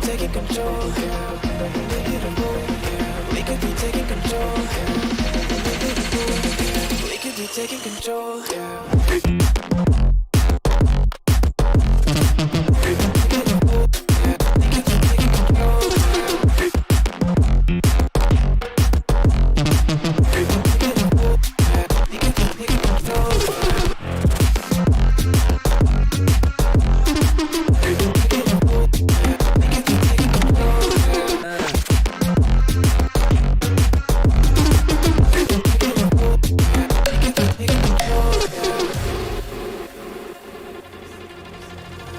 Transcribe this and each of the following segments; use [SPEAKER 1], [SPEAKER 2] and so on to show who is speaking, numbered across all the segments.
[SPEAKER 1] taking control. We could be taking control. We could be taking control.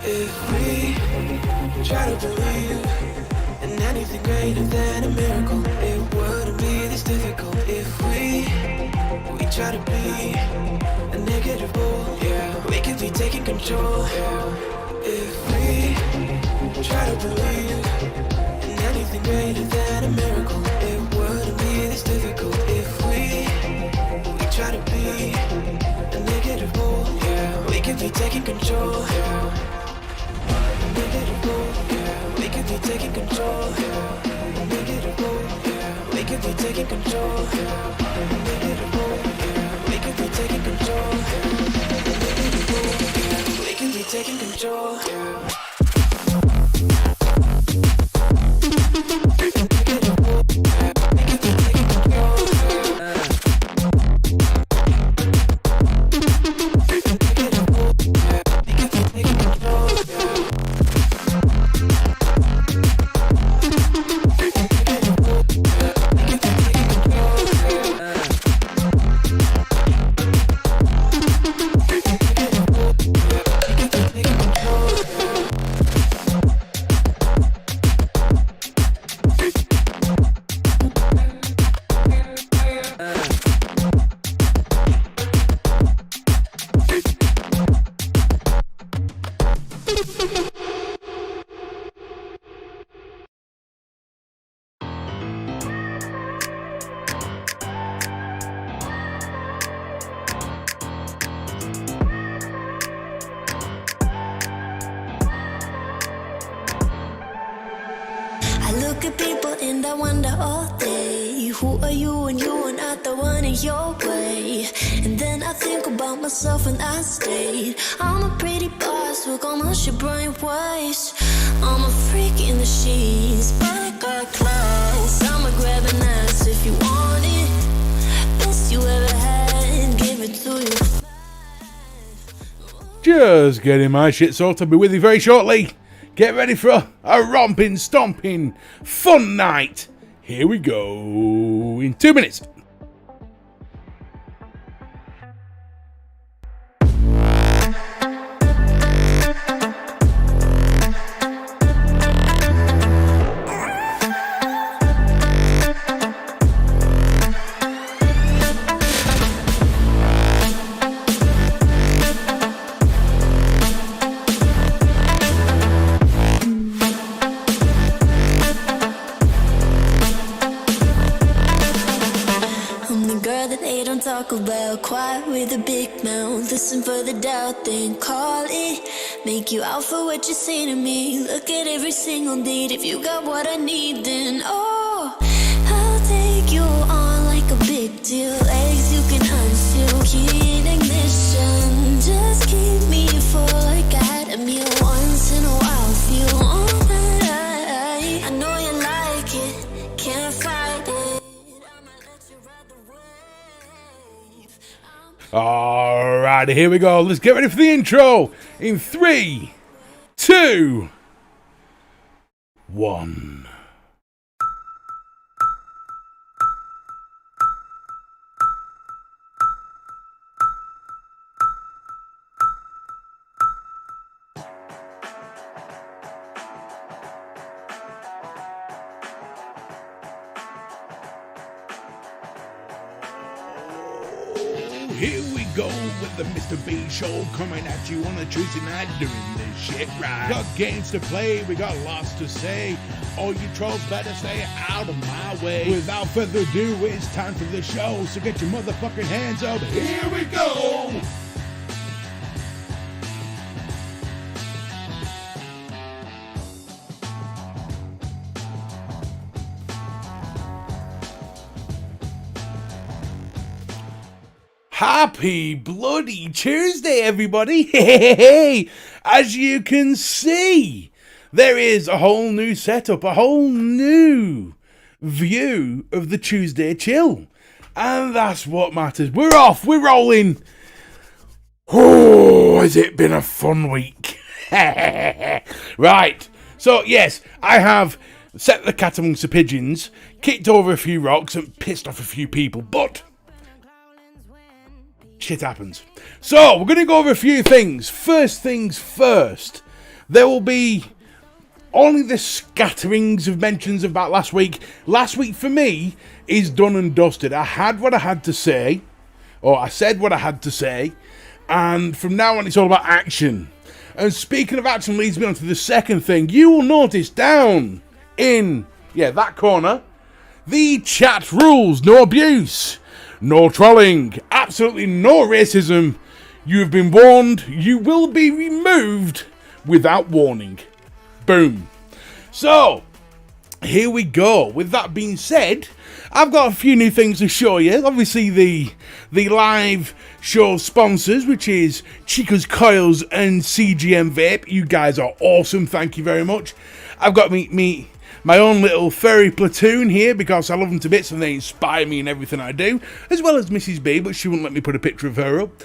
[SPEAKER 1] If we try to believe in anything greater than a miracle, it wouldn't be this difficult. If we try to be a negative bull, we could be taking control. If we try to believe in anything greater than a miracle, it wouldn't be this difficult. If we try to be a negative bull, we could be taking control. We could be taking control. We could be taking control. We could be taking control. We could be taking control.
[SPEAKER 2] Look at people and I wonder all day, who are you and you are not the one in your way. And then I think about myself and I stayed. I'm a pretty boss, look on my shit brain waves. I'm a freak in the sheets, but I got class. I'ma grab an ass if you want it. Best you ever had, give it to you.
[SPEAKER 3] Just getting my shit sorted. I'll be with you very shortly. Get ready for a romping, stomping, fun night. Here we go in 2 minutes.
[SPEAKER 2] Talk about quiet with a big mouth. Listen for the doubt, then call it. Make you out for what you say to me. Look at every single date. If you got what I need, then I'll take you on like a big deal. Legs you can unseal, key in ignition. Just keep me full like I had a meal once in a while. Feel alright. I know you like it, can't fight it.
[SPEAKER 3] Alright, here we go. Let's get ready for the intro in 3, 2, 1. Here we go with the Mr. B show coming at you on a Tuesday night doing this shit right. Got games to play, we got lots to say. All you trolls better stay out of my way. Without further ado, it's time for the show, so get your motherfucking hands up. Here we go! Happy bloody Tuesday, everybody! Hey, as you can see, there is a whole new setup, a whole new view of the Tuesday chill. And that's what matters. We're off, we're rolling. Oh, has it been a fun week? Right, so yes, I have set the cat amongst the pigeons, kicked over a few rocks and pissed off a few people, but shit happens. So, we're going to go over a few things. First things first, there will be only the scatterings of mentions about last week. Last week for me is done and dusted. I had what I had to say, or I said what I had to say, and from now on it's all about action. And speaking of action leads me on to the second thing. You will notice down in, that corner, the chat rules, no abuse. No trolling, absolutely no racism. You have been warned, you will be removed without warning. Boom. So, here we go. With that being said, I've got a few new things to show you. Obviously, the live show sponsors, which is Chica's Coils and CGM Vape. You guys are awesome, thank you very much. I've got my own little furry platoon here because I love them to bits and they inspire me in everything I do, as well as Mrs. B, but she wouldn't let me put a picture of her up.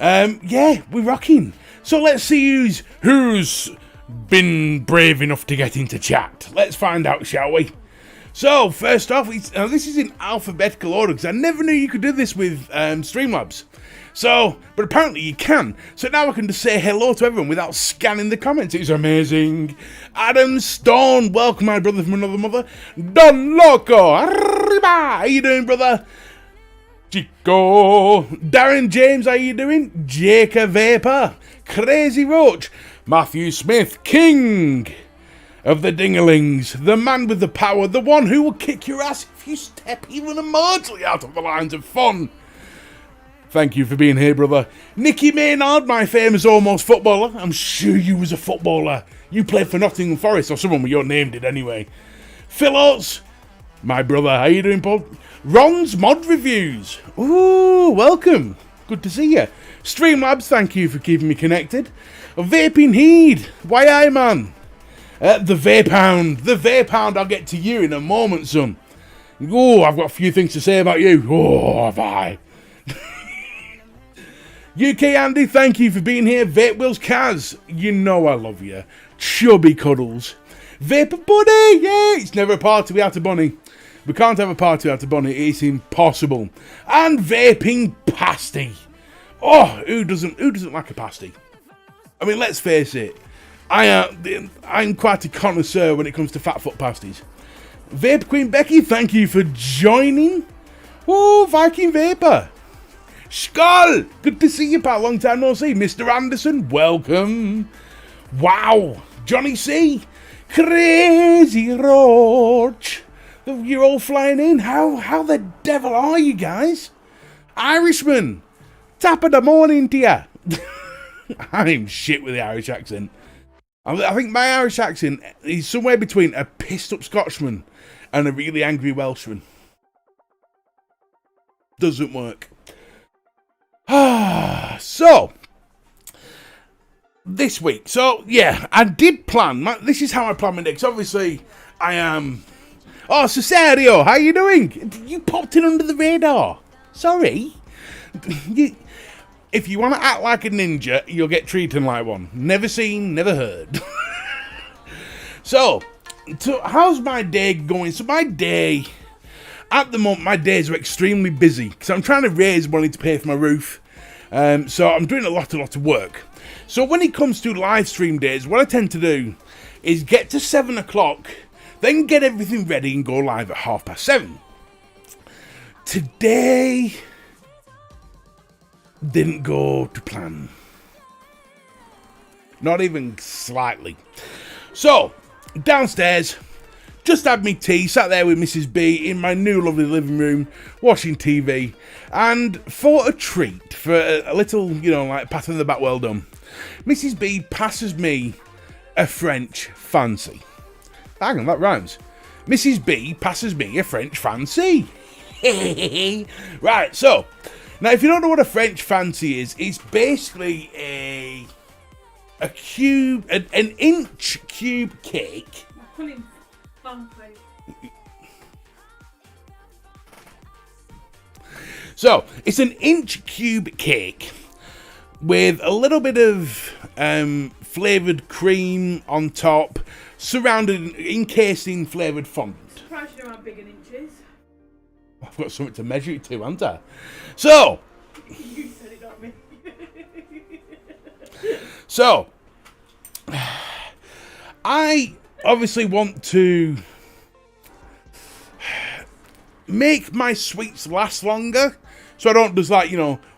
[SPEAKER 3] We're rocking. So let's see who's been brave enough to get into chat. Let's find out, shall we? So first off, this is in alphabetical order because I never knew you could do this with Streamlabs. So, but apparently you can. So now I can just say hello to everyone without scanning the comments. It's amazing. Adam Stone, welcome my brother from another mother. Don Loco, arriba. How you doing, brother? Chico. Darren James, how you doing? Jacob Vapor. Crazy Roach. Matthew Smith, King of the Dingalings. The man with the power. The one who will kick your ass if you step even remotely out of the lines of fun. Thank you for being here, brother. Nicky Maynard, my famous almost footballer. I'm sure you was a footballer. You played for Nottingham Forest, or someone with your name did anyway. Phil Oates, my brother. How you doing, Paul? Ron's Mod Reviews. Ooh, welcome. Good to see you. Streamlabs, thank you for keeping me connected. Vaping Heed. Why I man? The Vape Hound. The Vape Hound, I'll get to you in a moment, son. Oh, I've got a few things to say about you. Oh, have I? UK Andy, thank you for being here. Vape Wills Kaz, you know I love you. Chubby Cuddles. Vapor Bunny, yeah, it's never a party without a bunny. We can't have a party without a bunny, it's impossible. And Vaping Pasty. Oh, who doesn't like a pasty? I mean, let's face it, I'm quite a connoisseur when it comes to fat foot pasties. Vape Queen Becky, thank you for joining. Oh, Viking Vapor. Skull! Good to see you, pal. Long time no see. Mr. Anderson, welcome. Wow. Johnny C. Crazy Roach. You're all flying in. How the devil are you guys? Irishman. Top of the morning to you. I'm shit with the Irish accent. I think my Irish accent is somewhere between a pissed up Scotsman and a really angry Welshman. Doesn't work. So, this week, I did plan, this is how I plan my next, obviously, I am, Cesario, how you doing? You popped in under the radar, sorry, if you want to act like a ninja, you'll get treated like one, never seen, never heard. So, how's my day going? So my day, at the moment, my days are extremely busy because I'm trying to raise money to pay for my roof. So I'm doing a lot of work. So when it comes to live stream days, what I tend to do is get to 7 o'clock, then get everything ready and go live at 7:30. Today didn't go to plan. Not even slightly. So, downstairs, just had me tea, sat there with Mrs. B in my new lovely living room, watching TV, and for a treat, for a little, like pat on the back, well done, Mrs. B passes me a French fancy. Hang on, that rhymes. Mrs. B passes me a French fancy. Right, so, Now, if you don't know what a French fancy is, it's basically a cube, an inch cube cake. So, it's an inch cube cake with a little bit of flavoured cream on top, surrounded, encased in flavoured fondant.
[SPEAKER 4] Surprised you know how big an inch is.
[SPEAKER 3] I've got something to measure it to, haven't I? So,
[SPEAKER 4] You said it, not me.
[SPEAKER 3] so, I obviously want to make my sweets last longer, so I don't just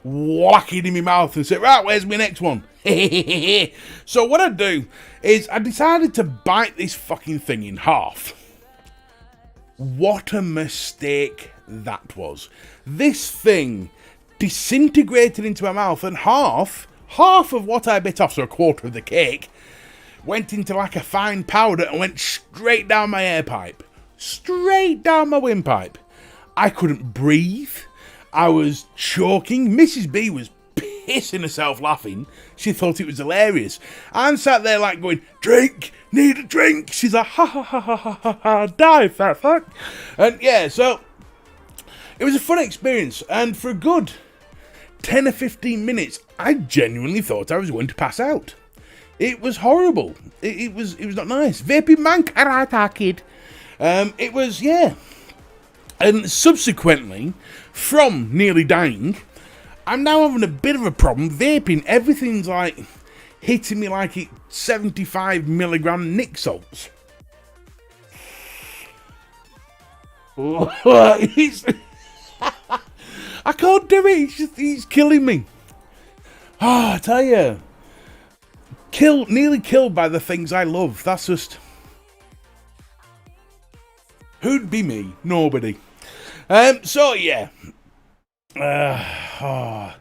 [SPEAKER 3] whack it in my mouth and say, right, where's my next one? So what I do is I decided to bite this fucking thing in half. What a mistake that was. This thing disintegrated into my mouth, and half of what I bit off, so a quarter of the cake, went into like a fine powder and went straight down my air pipe. Straight down my windpipe. I couldn't breathe. I was choking. Mrs. B was pissing herself laughing. She thought it was hilarious. I'm sat there like going, drink, need a drink. She's like, ha ha ha ha ha ha ha, die, fat fuck. And yeah, so it was a fun experience. And for a good 10 or 15 minutes, I genuinely thought I was going to pass out. It was horrible. It was not nice. Vaping man, karate kid. It was, yeah. And subsequently, from nearly dying, I'm now having a bit of a problem vaping. Everything's like hitting me like it's 75 milligram Nick salts. I can't do it. It's killing me. Oh, I tell you, nearly killed by the things I love. That's just, who'd be me? Nobody. So yeah. I'm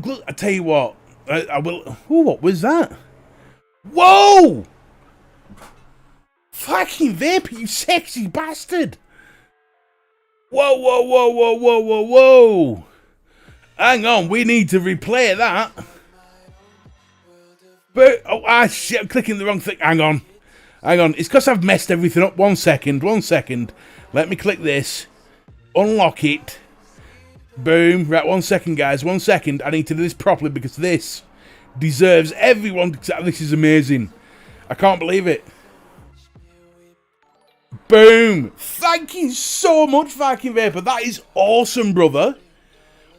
[SPEAKER 3] glad. I tell you what. I will. Oh, what was that? Whoa! Fucking vape, you sexy bastard! Whoa, whoa, whoa, whoa, whoa, whoa, whoa! Hang on, we need to replay that. But shit! I'm clicking the wrong thing. Hang on. It's because I've messed everything up. 1 second. Let me click this. Unlock it. Boom. Right, 1 second, guys. 1 second. I need to do this properly because this deserves everyone. This is amazing. I can't believe it. Boom. Thank you so much, Viking Vapor. That is awesome, brother.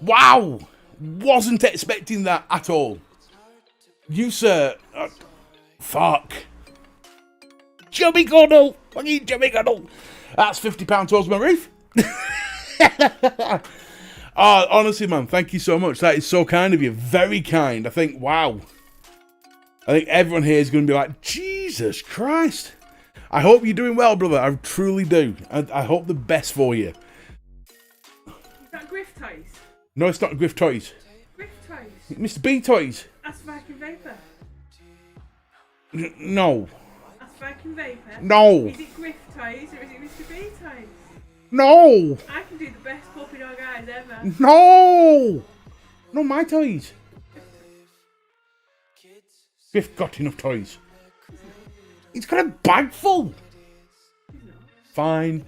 [SPEAKER 3] Wow. Wasn't expecting that at all. You, sir. Fuck. Chubby Cuddle. Fucking Chubby Cuddle. That's £50 towards my roof. Oh, honestly, man, thank you so much. That is so kind of you. Very kind. I think, wow. I think everyone here is going to be like, Jesus Christ. I hope you're doing well, brother. I truly do. I hope the best for you.
[SPEAKER 4] Is that Griff Toys?
[SPEAKER 3] No, it's not Griff Toys.
[SPEAKER 4] Griff Toys?
[SPEAKER 3] Mr. B Toys.
[SPEAKER 4] That's Viking Vapor.
[SPEAKER 3] No.
[SPEAKER 4] That's Viking Vapor?
[SPEAKER 3] No.
[SPEAKER 4] Is it Griff Toys or is it Mr. B Toys?
[SPEAKER 3] No.
[SPEAKER 4] I can do the best puppy dog eyes ever.
[SPEAKER 3] No. No, my toys. Griff got enough toys. He's got a bag full. Fine.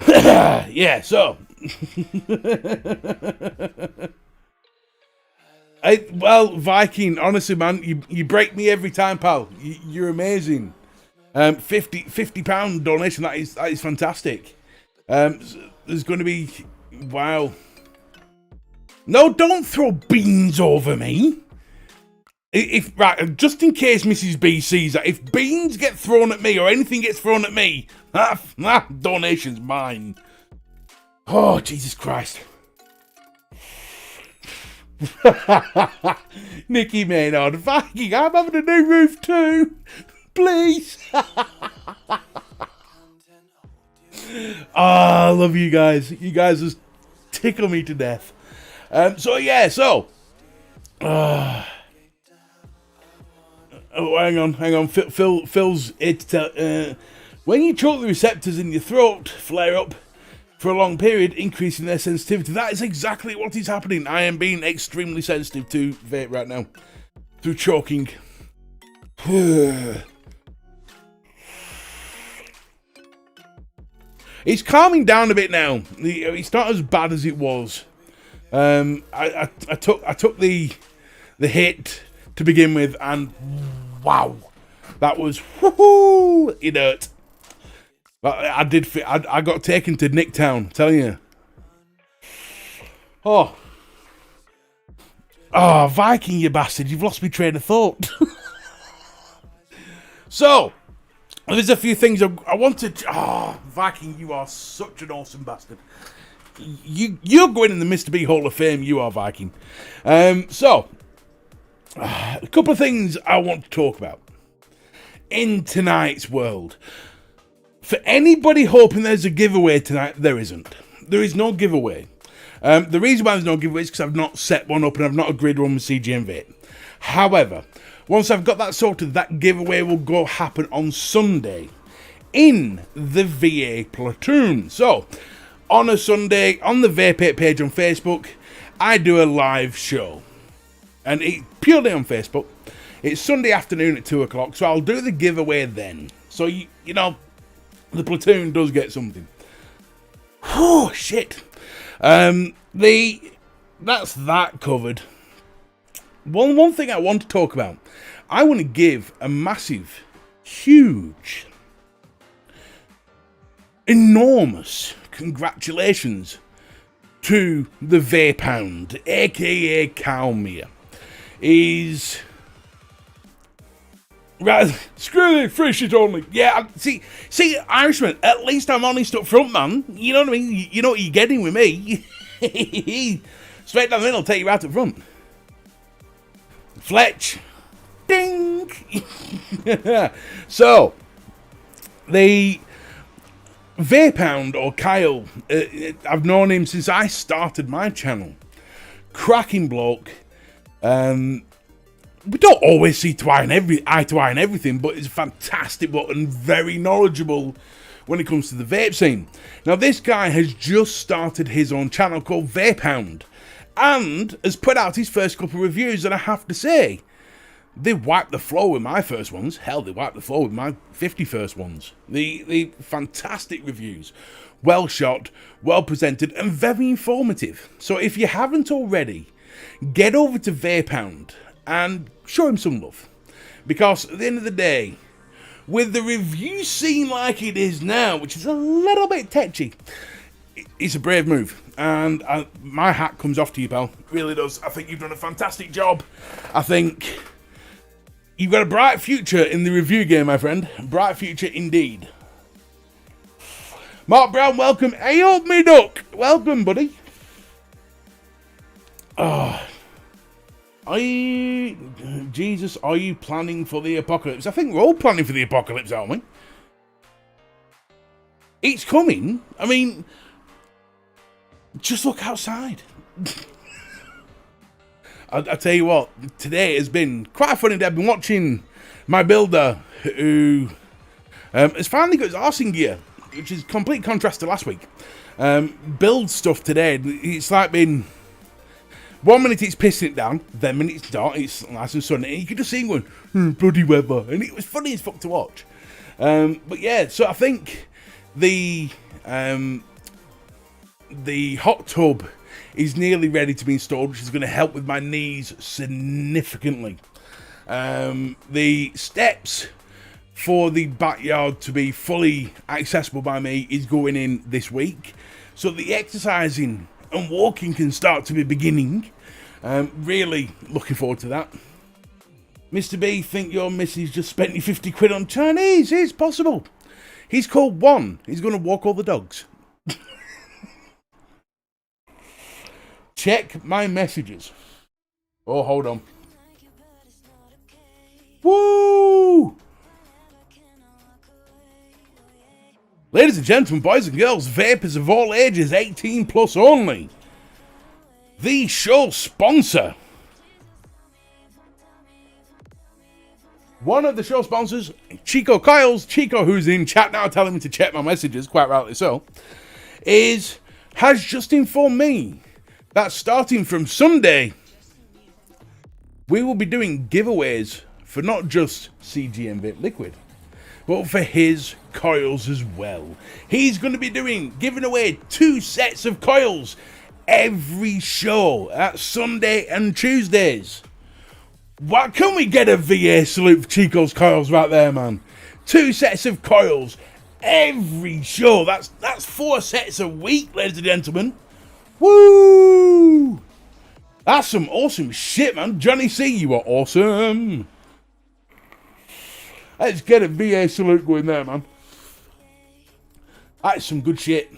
[SPEAKER 3] Yeah, so. Well, Viking, honestly, man, you break me every time, pal. You're amazing. £50 donation, that is fantastic. There's going to be, wow. No, don't throw beans over me. Right, just in case Mrs. B sees that, if beans get thrown at me or anything gets thrown at me, that donation's mine. Oh, Jesus Christ. Nicky Maynard, Viking, I'm having a new roof too. Please. I love you guys. You guys just tickle me to death. So yeah, so. Oh, hang on. Phil's here to tell. When you choke the receptors in your throat flare up for a long period, increasing their sensitivity. That is exactly what is happening. I am being extremely sensitive to vape right now through choking. It's calming down a bit now. It's not as bad as it was. I took the hit to begin with, and wow, that was woohoo! It hurt. I got taken to Nicktown, I'm telling you. Oh, Viking, you bastard! You've lost me train of thought. So, there's a few things I wanted. Viking, you are such an awesome bastard. You're going in the Mr. B Hall of Fame. You are, Viking. So, a couple of things I want to talk about in tonight's world. For anybody hoping there's a giveaway tonight, there isn't. There is no giveaway. The reason why there's no giveaway is because I've not set one up and I've not agreed one with CGM Vape. However, once I've got that sorted, that giveaway will happen on Sunday in the VA PLATOON. So, on a Sunday, on the VapeApe page on Facebook, I do a live show. And it's purely on Facebook. It's Sunday afternoon at 2 o'clock, so I'll do the giveaway then. So, you know, the platoon does get something. Oh, shit. That's that covered. One thing I want to talk about. I want to give a massive, huge, enormous congratulations to the Vape Hound, aka Calmere. He's right. Screw it, free shit only. Yeah, see, Irishman. At least I'm honest up front, man. You know what I mean? You know what you're getting with me. Straight down the middle, take you out up front. Fletch, ding. So, the Vape Hound, or Kyle, I've known him since I started my channel. Cracking bloke. We don't always see eye to eye in everything, but he's a fantastic bloke and very knowledgeable when it comes to the vape scene. Now, this guy has just started his own channel called Vape Hound, and has put out his first couple of reviews, and I have to say, they wiped the floor with my first ones. Hell, they wiped the floor with my 51st ones. The fantastic reviews. Well shot, well presented, and very informative. So if you haven't already, get over to Vape Hound and show him some love. Because at the end of the day, with the review scene like it is now, which is a little bit tetchy, it's a brave move. And my hat comes off to you, pal. It really does. I think you've done a fantastic job. I think you've got a bright future in the review game, my friend. Bright future indeed. Mark Brown, welcome. Hey up, me duck. Welcome, buddy. Jesus, are you planning for the apocalypse? I think we're all planning for the apocalypse, aren't we? It's coming. I mean, just look outside. I tell you what, today has been quite a funny day. I've been watching my builder who has finally got his arse in gear, which is complete contrast to last week. Build stuff today, it's like been 1 minute it's pissing it down, then minute it's not, it's nice and sunny, and you could just see him going, bloody weather, and it was funny as fuck to watch. But yeah, so I think the hot tub is nearly ready to be installed, which is going to help with my knees significantly. The steps for the backyard to be fully accessible by me is going in this week, so the exercising and walking can start to be beginning. Really looking forward to that. Mr. B, think your missus just spent you 50 quid on Chinese? It's possible. He's called one. He's going to walk all the dogs. Check my messages. Oh, hold on. Woo! Ladies and gentlemen, boys and girls, vapers of all ages, 18 plus only. The show sponsor. One of the show sponsors, Chico Coils, Chico, who's in chat now telling me to check my messages, quite rightly so, has just informed me that starting from Sunday, we will be doing giveaways for not just CGM Vape Liquid, but for his coils as well. He's going to be giving away 2 sets of coils every show at Sunday and Tuesdays. Why can we get a VA salute for Chico's coils right there, man? 2 sets of coils every show. That's 4 sets a week, ladies and gentlemen. Woo! That's some awesome shit, man. Johnny C, you are awesome. Let's get a VA salute going there, man. That's some good shit.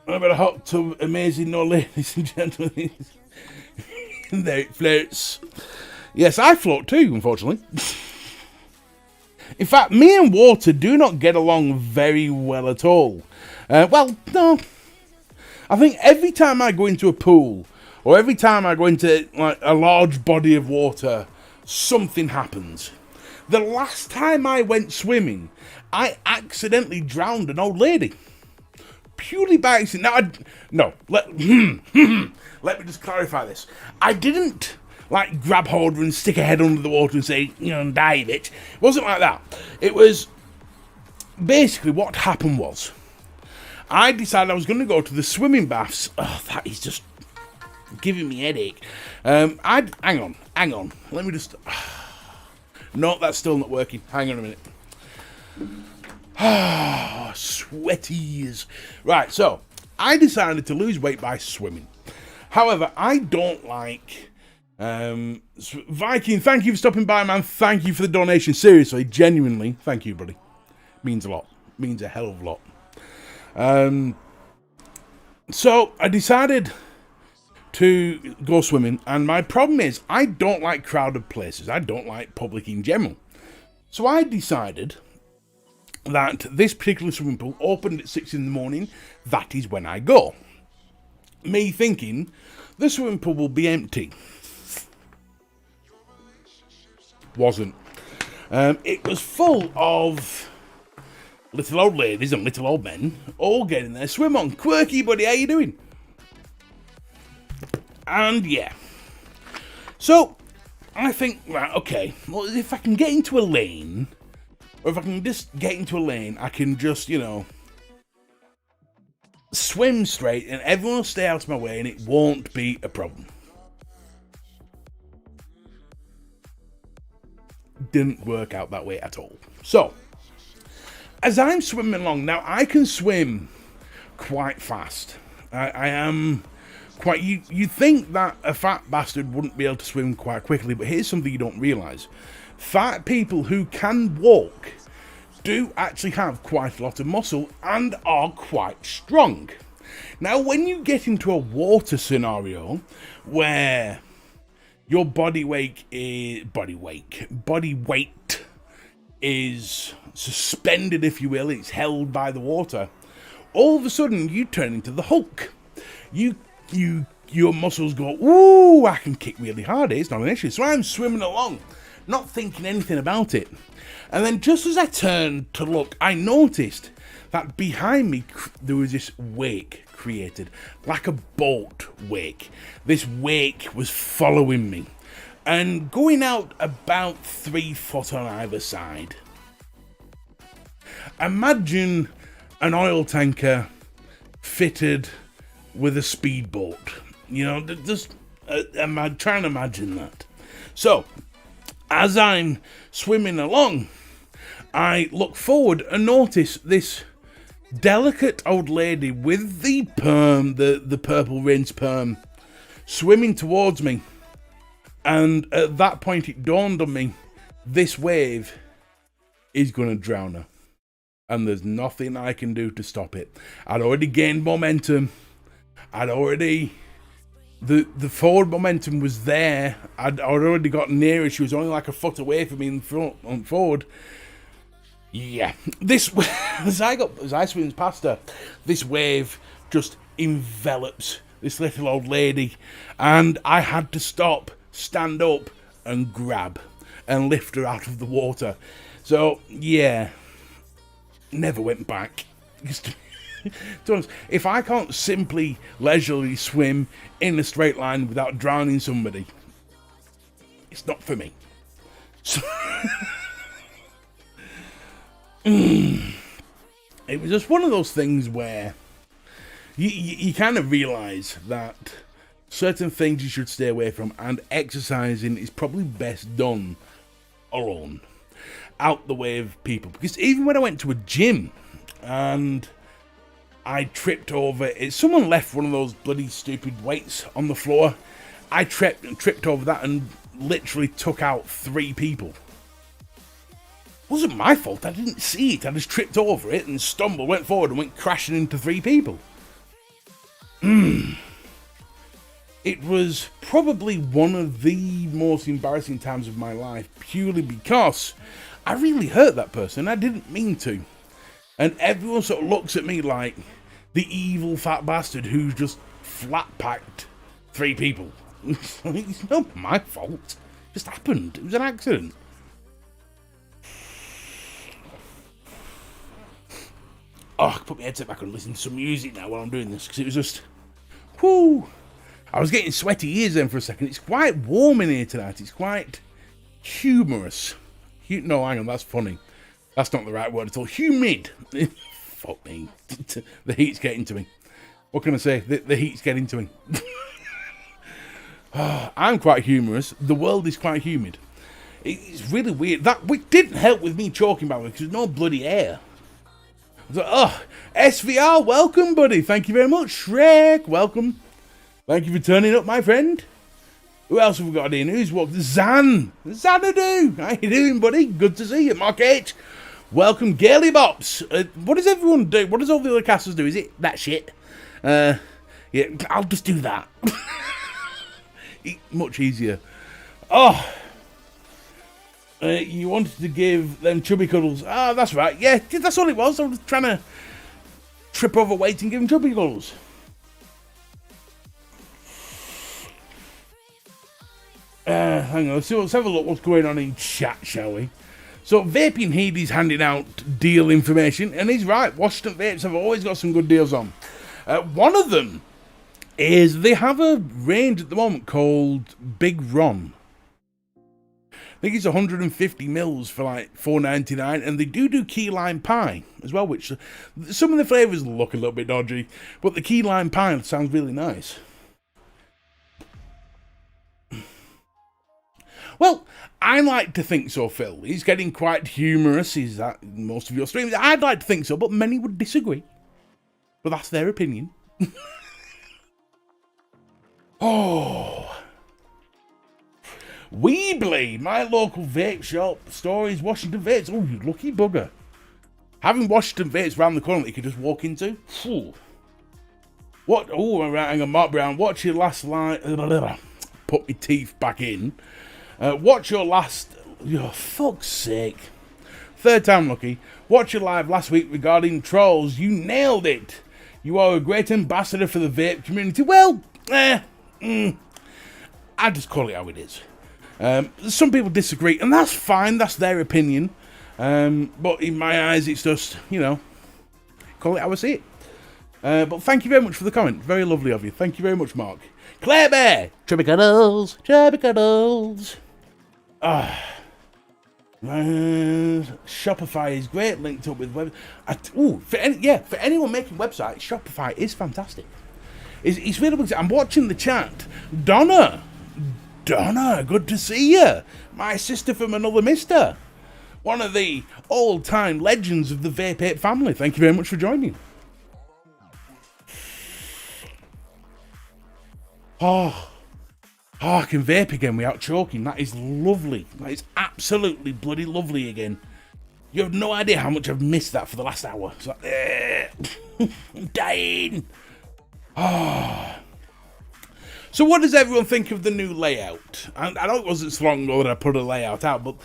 [SPEAKER 3] What about a hot tub? Amazing, no, ladies and gentlemen. There it floats. Yes, I float too, unfortunately. In fact, me and water do not get along very well at all. Well, no. I think every time I go into a pool, or every time I go into like a large body of water, something happens. The last time I went swimming, I accidentally drowned an old lady. Purely by accident. Let me just clarify this. I didn't like grab hold and stick a head under the water and say, dive it. It wasn't like that. It was basically what happened was I decided I was going to go to the swimming baths. Oh, that is just giving me a headache. Hang on. Let me just. No, that's still not working. Hang on a minute. Sweaties. Right, so I decided to lose weight by swimming. However, I don't like Viking. Thank you for stopping by, man. Thank you for the donation. Seriously, genuinely, thank you, buddy. Means a lot. Means a hell of a lot. So I decided to go swimming, and my problem is I don't like crowded places. I don't like public in general. So I decided that this particular swimming pool opened at 6 in the morning. That is when I go. Me thinking the swimming pool will be empty. Wasn't. It was full of little old ladies and little old men all getting their swim on. Quirky, buddy, how you doing? And yeah. So I think, right, okay, well, if I can get into a lane, or if I can just get into a lane, I can just, swim straight and everyone will stay out of my way and it won't be a problem. Didn't work out that way at all. So, as I'm swimming along, now I can swim quite fast. I am quite, you think that a fat bastard wouldn't be able to swim quite quickly, but here's something you don't realise. Fat people who can walk do actually have quite a lot of muscle and are quite strong. Now, when you get into a water scenario where your body weight is suspended, if you will, it's held by the water, all of a sudden you turn into the Hulk. Your muscles go, ooh, I can kick really hard. It's not an issue. So I'm swimming along, not thinking anything about it. And then just as I turned to look, I noticed that behind me there was this wake created, like a boat wake. This wake was following me and going out about 3 foot on either side. Imagine an oil tanker fitted with a speedboat. Just I'm trying to imagine that. So, as I'm swimming along, I look forward and notice this delicate old lady with the perm, the purple rinse perm, swimming towards me. And at that point it dawned on me, this wave is going to drown her. And there's nothing I can do to stop it. I'd already gained momentum. The forward momentum was there. I'd already got near her. She was only like a foot away from me in front, on forward. Yeah, this as I swim past her, this wave just envelops this little old lady, and I had to stop, stand up, and grab. and lift her out of the water. So, yeah, never went back. Just, to be honest, if I can't simply leisurely swim in a straight line without drowning somebody, it's not for me. So it was just one of those things where you kind of realise that certain things you should stay away from, and exercising is probably best done alone, out the way of people. Because even when I went to a gym and I tripped over it, someone left one of those bloody stupid weights on the floor. I tripped over that and literally took out 3 people. It wasn't my fault. I didn't see it. I just tripped over it and stumbled, went forward and went crashing into 3 people. It was probably one of the most embarrassing times of my life, purely because I really hurt that person. I didn't mean to. And everyone sort of looks at me like the evil fat bastard who's just flat-packed 3 people. It's not my fault. It just happened. It was an accident. Oh, I can put my headset back and listen to some music now while I'm doing this, because it was just... whoo! I was getting sweaty ears then for a second. It's quite warm in here tonight. It's quite humorous. No, hang on, that's funny. That's not the right word at all. Humid. Fuck me. The heat's getting to me. What can I say? The heat's getting to me. I'm quite humorous. The world is quite humid. It's really weird. That didn't help with me choking, by the way, because there's no bloody air. I was like, oh, SVR, welcome, buddy. Thank you very much. Shrek, welcome. Thank you for turning up, my friend. Who else have we got in? Who's what? Zan. Xanadu. How you doing, buddy? Good to see you. Mark H. Welcome, Gaily Bops. What does everyone do? What does all the other casters do? Is it that shit? Yeah, I'll just do that. Much easier. Oh. You wanted to give them chubby cuddles. Ah, that's right. Yeah, that's all it was. I was trying to trip over weight and give them chubby cuddles. Hang on, so let's have a look what's going on in chat, shall we? So, Vaping Hedy's handing out deal information, and he's right. Washington Vapes have always got some good deals on. One of them is they have a range at the moment called Big Ron. I think it's 150 mils for like $4.99, and they do key lime pie as well, which some of the flavours look a little bit dodgy, but the key lime pie sounds really nice. Well, I like to think so, Phil. He's getting quite humorous. He's at most of your streams. I'd like to think so, but many would disagree. But that's their opinion. Oh. Weebly, my local vape shop store is Washington Vapes. Oh, you lucky bugger. Having Washington Vapes round the corner that you can just walk into. Phew. What? Oh, hang on, Mark Brown. Watch your last line. Put my teeth back in. Watch your last... Oh, fuck's sake. 3rd time lucky. Watch your live last week regarding trolls. You nailed it. You are a great ambassador for the vape community. Well, I just call it how it is. Some people disagree, and that's fine. That's their opinion. But in my eyes, it's just, call it how I see it. But thank you very much for the comment. Very lovely of you. Thank you very much, Mark. Claire Bear. Chubby cuddles. Shopify is great, linked up with web. For anyone making websites, Shopify is fantastic. It's really good. I'm watching the chat. Donna, good to see you. My sister from another mister. One of the all-time legends of the VapeApe family. Thank you very much for joining. I can vape again without choking. That is lovely. That is absolutely bloody lovely again. You have no idea how much I've missed that for the last hour. It's like, I'm dying. So what does everyone think of the new layout? And I know it wasn't so long ago that I put a layout out, but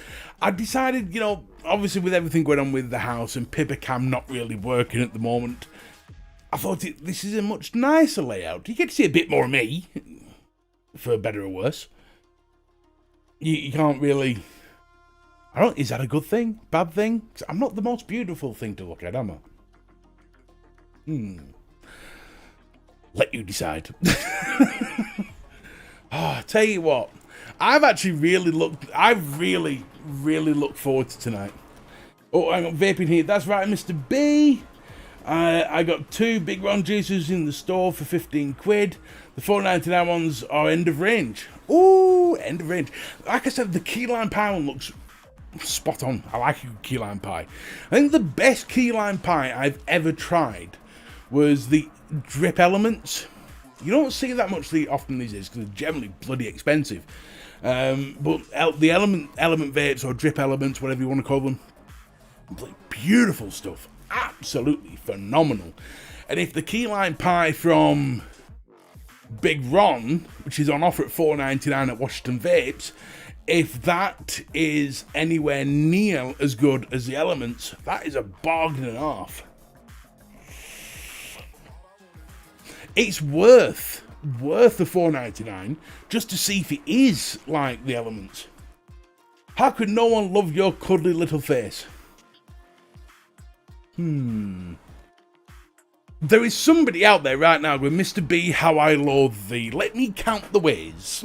[SPEAKER 3] I decided, obviously with everything going on with the house and Pippa Cam not really working at the moment, I thought this is a much nicer layout. You get to see a bit more of me. For better or worse. You can't really I don't. Is that a good thing? Bad thing? 'Cause I'm not the most beautiful thing to look at, am I? Let you decide. Tell you what, I've really looked forward to tonight. Oh, I got vaping here. That's right, Mr. B. I got 2 big round juicers in the store for 15 quid. The 4.99 ones are end of range. Ooh, end of range. Like I said, the key lime pie one looks spot on. I like a key lime pie. I think the best key lime pie I've ever tried was the drip elements. You don't see that much often these days because they're generally bloody expensive. But the element vapes or drip elements, whatever you want to call them, beautiful stuff. Absolutely phenomenal. And if the key lime pie from Big Ron, which is on offer at $4.99 at Washington Vapes, if that is anywhere near as good as the elements, that is a bargain and a half. It's worth the $4.99 just to see if it is like the elements. How could no one love your cuddly little face? There is somebody out there right now with Mr. B, how I loathe thee. Let me count the ways.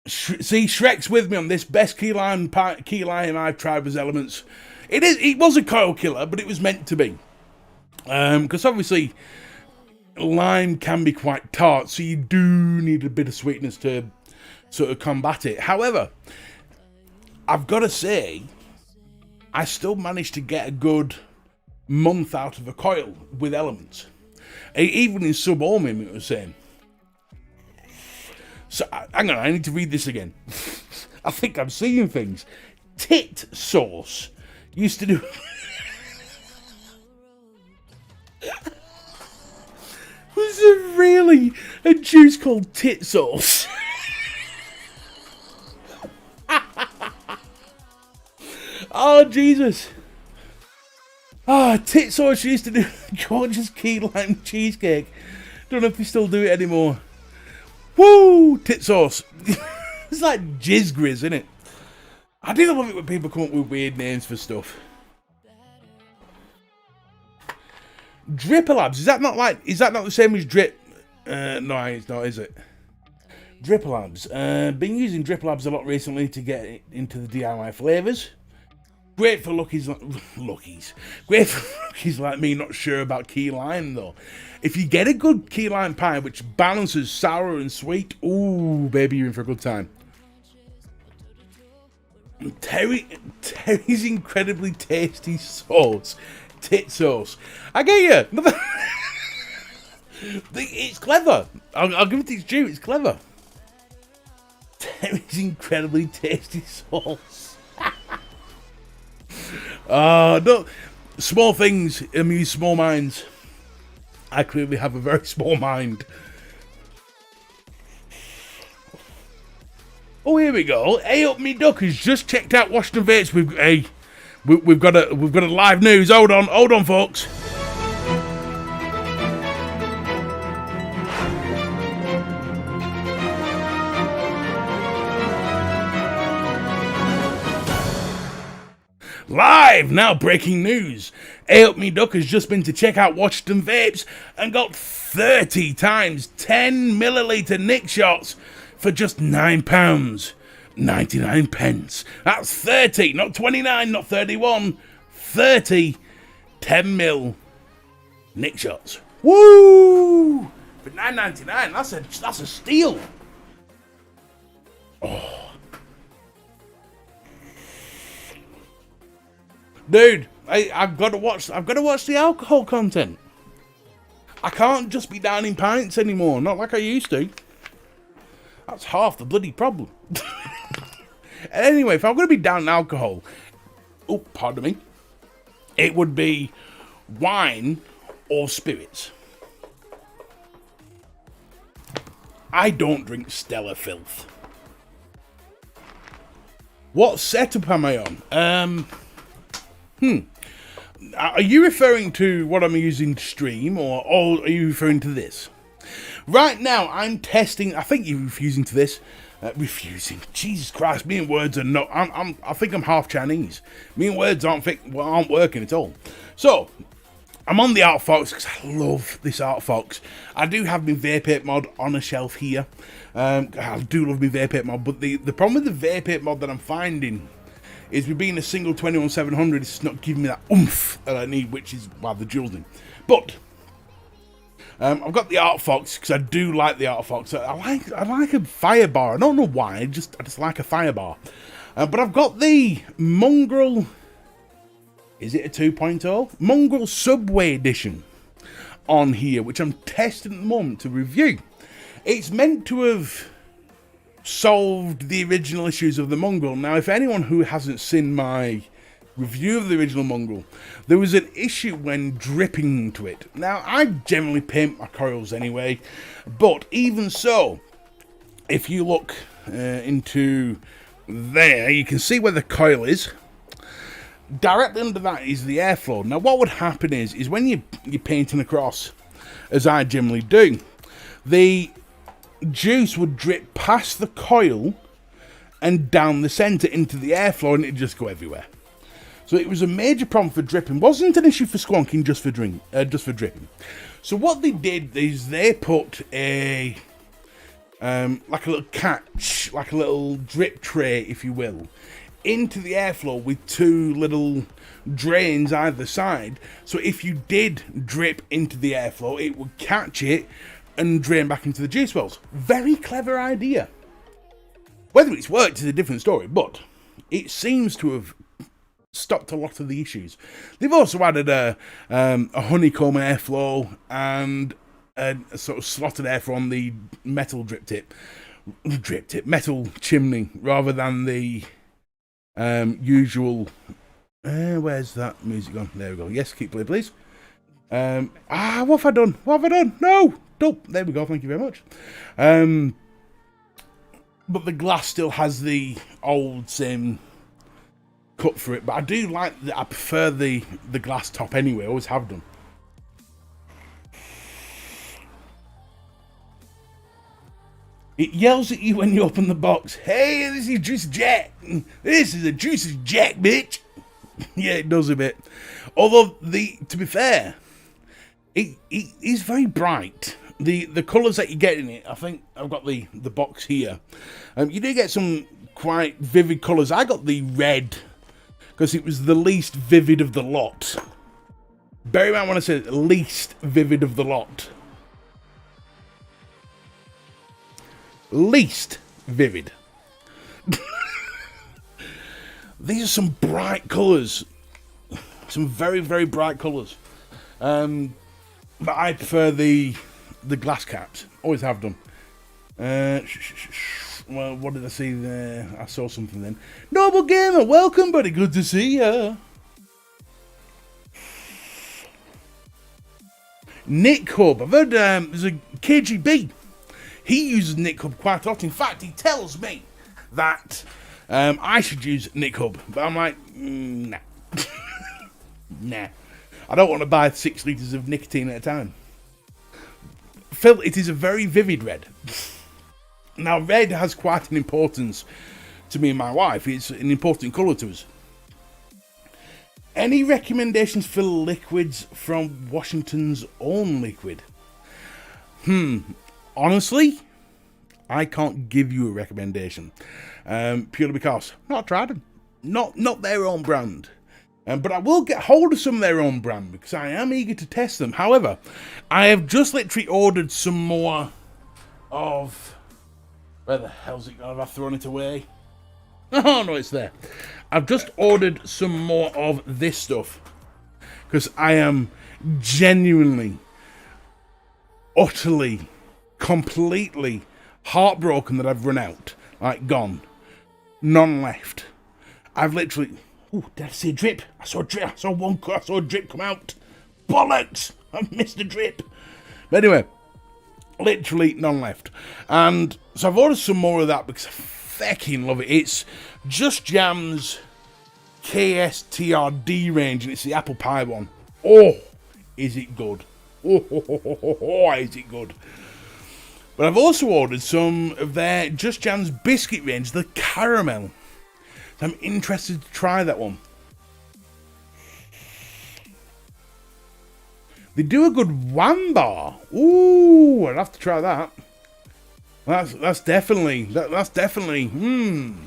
[SPEAKER 3] See, Shrek's with me on this. Best key lime I've tried was elements. It was a coil killer, but it was meant to be. Because obviously lime can be quite tart, so you do need a bit of sweetness to sort of combat it. However, I've got to say, I still managed to get a good month out of a coil with elements. Even in sub-ohming, it was saying. So, hang on, I need to read this again. I think I'm seeing things. Tit sauce used to do... Was there really a juice called tit sauce? Oh, Jesus. Tit sauce used to do gorgeous key lime cheesecake. Don't know if they still do it anymore. Woo! Tit sauce. It's like jizz grizz, isn't it? I do love it when people come up with weird names for stuff. Dripper Labs. Is that not the same as drip? No, it's not, is it? Dripper Labs. Been using Dripper Labs a lot recently to get into the DIY flavours. Great for luckies like me, not sure about key lime though. If you get a good key lime pie which balances sour and sweet, ooh, baby, you're in for a good time. Terry's incredibly tasty sauce. Tit sauce. I get you. It's clever. I'll give it its due. It's clever. Terry's incredibly tasty sauce. No, small things amuse small minds. I clearly have a very small mind. Oh, here we go. Hey Up Me Duck has just checked out Washington Vapes. We've got a live news. Hold on, folks. Live! Now breaking news. Hey Up Me Duck has just been to check out Washington Vapes and got 30 times 10 milliliter Nick shots for just £9.99. That's 30, not 29, not 31. 30 10 mil Nick shots. Woo! For $9.99, that's a steal. Oh. Dude, I've got to watch the alcohol content. I can't just be down in pints anymore, not like I used to. That's half the bloody problem. Anyway, if I'm going to be down in alcohol, oh, pardon me, it would be wine or spirits. I don't drink Stella Filth. What setup am I on? Are you referring to what I'm using to stream, or are you referring to this? Right now, I'm testing. I think you're refusing to this. Refusing. Jesus Christ, me and words are not. I think I'm half Chinese. Me and words aren't working at all. So, I'm on the Art Fox because I love this Art Fox. I do have my VapeApe mod on a shelf here. I do love my VapeApe mod, but the problem with the VapeApe mod that I'm finding is with being a single 21700, it's not giving me that oomph that I need, which is why the dual thing. But I've got the Art Fox because I do like the Art Fox. I like a fire bar. I don't know why. I just like a fire bar. But I've got the Mongrel. Is it a 2.0? Mongrel Subway Edition on here, which I'm testing at the moment to review. It's meant to have solved the original issues of the Mongrel. Now, if anyone who hasn't seen my review of the original Mongrel, there was an issue when dripping to it. Now, I generally paint my coils anyway, but even so, if you look into there, you can see where the coil is. Directly under that is the airflow. Now, what would happen is when you're painting across, as I generally do, the juice would drip past the coil and down the centre into the airflow, and it'd just go everywhere. So it was a major problem for dripping. Wasn't an issue for squonking, just for dripping. So what they did is they put a like a little catch, like a little drip tray, if you will, into the airflow with two little drains either side. So if you did drip into the airflow, it would catch it and drain back into the juice wells. Very clever idea. Whether it's worked is a different story, but it seems to have stopped a lot of the issues. They've also added a honeycomb airflow and a sort of slotted airflow on the metal metal chimney, rather than the usual. Where's that music gone? There we go. Yes, keep play, please. What have I done? No. There we go. Thank you very much. But the glass still has the old same cut for it. But I do like I prefer the glass top anyway. I always have done. It yells at you when you open the box. Hey, this is Juicy Jack. This is a Juicy Jack, bitch. Yeah, it does a bit. Although, to be fair, it is very bright. The colours that you get in it, I think I've got the box here. You do get some quite vivid colours. I got the red because it was the least vivid of the lot. Bear in mind when I say least vivid of the lot. Least vivid. These are some bright colours. Some very, very bright colours. But I prefer the glass caps. Always have done. Well, what did I see there? I saw something then. Noble Gamer, welcome, buddy. Good to see ya. Nick Hub. I've heard there's a KGB. He uses Nick Hub quite a lot. In fact, he tells me that I should use Nick Hub. But I'm like, nah. Nah. I don't want to buy 6 litres of nicotine at a time. Phil, it is a very vivid red. Now, red has quite an importance to me and my wife. It's an important colour to us. Any recommendations for liquids from Washington's own liquid? Honestly, I can't give you a recommendation. Purely because I've not tried them. Not their own brand. But I will get hold of some of their own brand because I am eager to test them. However, I have just literally ordered some more of... Where the hell's it gone? Have I thrown it away? Oh, no, it's there. I've just ordered some more of this stuff because I am genuinely, utterly, completely heartbroken that I've run out. Like, gone. None left. I've literally... Oh, did I see a drip? I saw a drip. I saw a drip come out. Bollocks! I missed a drip. But anyway, literally none left. And so I've ordered some more of that because I fucking love it. It's Just Jam's KSTRD range, and it's the apple pie one. Oh, is it good? Oh, is it good? But I've also ordered some of their Just Jams biscuit range, the caramel. So I'm interested to try that one. They do a good wham bar. Ooh, I'd have to try that. That's definitely. Wham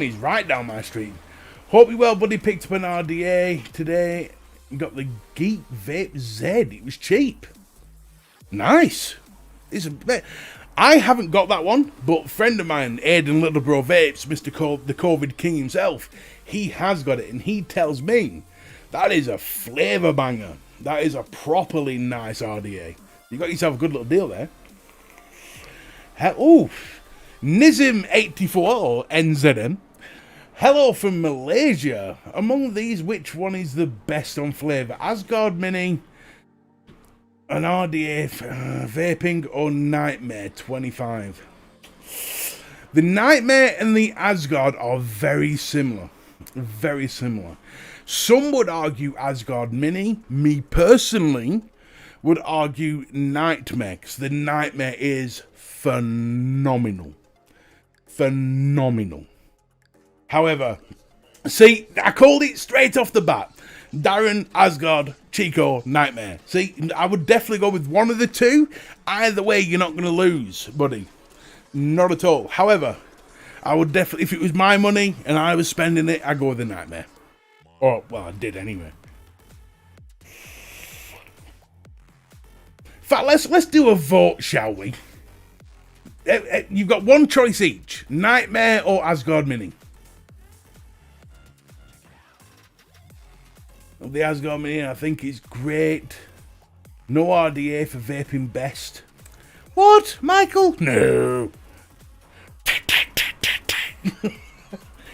[SPEAKER 3] is right down my street. Hope you well, buddy. Picked up an RDA today. Got the Geek Vape Z. It was cheap. Nice. I haven't got that one, but a friend of mine, Aidan Littlebro Vapes, the COVID King himself, he has got it, and he tells me that is a flavour banger. That is a properly nice RDA. You got yourself a good little deal there. Oh, Nizim84 or NZM. Hello from Malaysia. Among these, which one is the best on flavour? Asgard Mini, an RDA vaping, or Nightmare 25? The Nightmare and the Asgard are very similar. Very similar. Some would argue Asgard Mini. Me personally would argue Nightmare, because the Nightmare is phenomenal. Phenomenal. However, see, I called it straight off the bat. Darren, Asgard, Chico, Nightmare. See, I would definitely go with one of the two. Either way, you're not going to lose, buddy. Not at all. However, I would definitely, if it was my money and I was spending it, I'd go with the Nightmare. Or, well, I did anyway. In fact, let's do a vote, shall we? You've got one choice each. Nightmare or Asgard Mini. The Asgard Mini, I think, is great. No RDA for vaping best. What, Michael? No.